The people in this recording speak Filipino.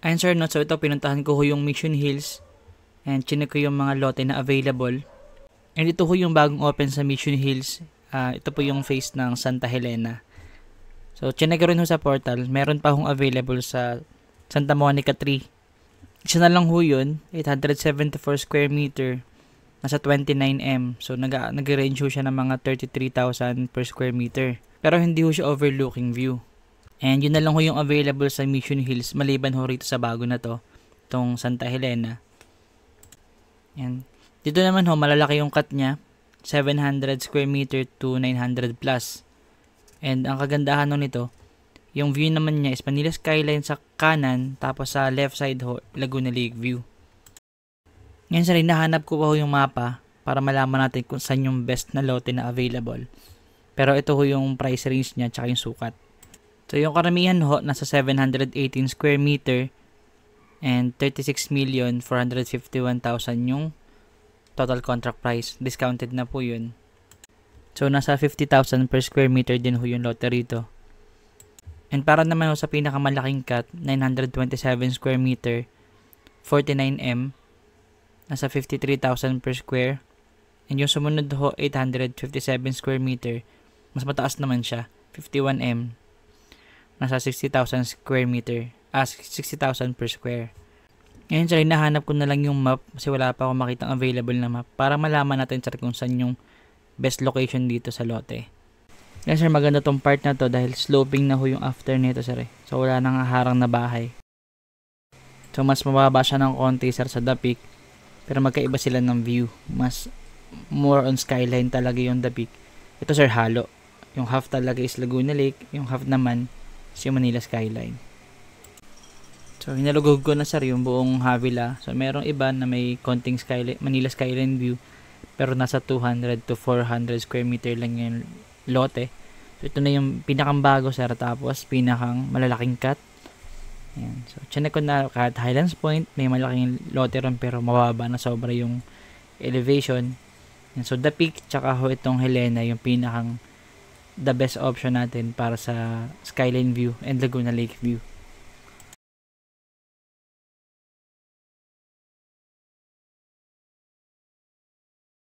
Ayun sir, no? So ito, pinuntahan ko ho yung Mission Hills and chinek ko yung mga lote na available. And ito ho yung bagong open sa Mission Hills. Ito po yung phase ng Santa Helena. So chinek ko rin ho sa portal, meron pa hong available sa Santa Monica 3. Isa na lang ho yun, 874 square meter, nasa 29M. So nag-range ho siya ng mga 33,000 per square meter. Pero hindi ho siya overlooking view. And yun na lang ho yung available sa Mission Hills maliban ho rito sa bago na to, itong Santa Helena. And dito naman ho, malalaki yung cut niya, 700 square meter to 900 plus. And ang kagandahan ho nito, yung view naman niya is Manila skyline sa kanan, tapos sa left side ho, Laguna Lake view. Ngayon sa rin, nahanap ko ho yung mapa para malaman natin kung saan yung best na lote na available. Pero ito ho yung price range niya tsaka yung sukat. So yung karamihan ho, nasa 718 square meter and 36,451,000 yung total contract price. Discounted na po yun. So nasa 50,000 per square meter din ho yung lote rito. And para naman ho sa pinakamalaking cut, 927 square meter, 49M, nasa 53,000 per square. And yung sumunod ho, 857 square meter, mas mataas naman siya, 51M, nasa 60,000 square meter, 60,000 per square. Ngayon sir, hinahanap ko na lang yung map kasi wala pa akong makitang available na map para malaman natin sir kung saan yung best location dito sa lote. Ngayon sir, maganda tong part na to dahil sloping na ho yung after nito sir. So wala nang harang na bahay. So mas mababa siya ng konti sir sa The Peak, pero magkaiba sila ng view. Mas more on skyline talaga yung The Peak. Ito sir, halo. Yung half talaga is Laguna Lake, yung half naman si Manila skyline. So hinalugog ko na sir yung buong Havila. So merong iba na may konting skyline, Manila skyline view, pero nasa 200 to 400 square meter lang yung lote. So ito na yung pinakang bago sir, tapos pinakang malalaking cut. Ayan. So chinek ko na kahit Highlands Point, may malaking lote ron pero mababa na sobra yung elevation. Ayan. So The Peak tsaka ho itong Helena yung pinakang the best option natin para sa skyline view and Laguna Lake view.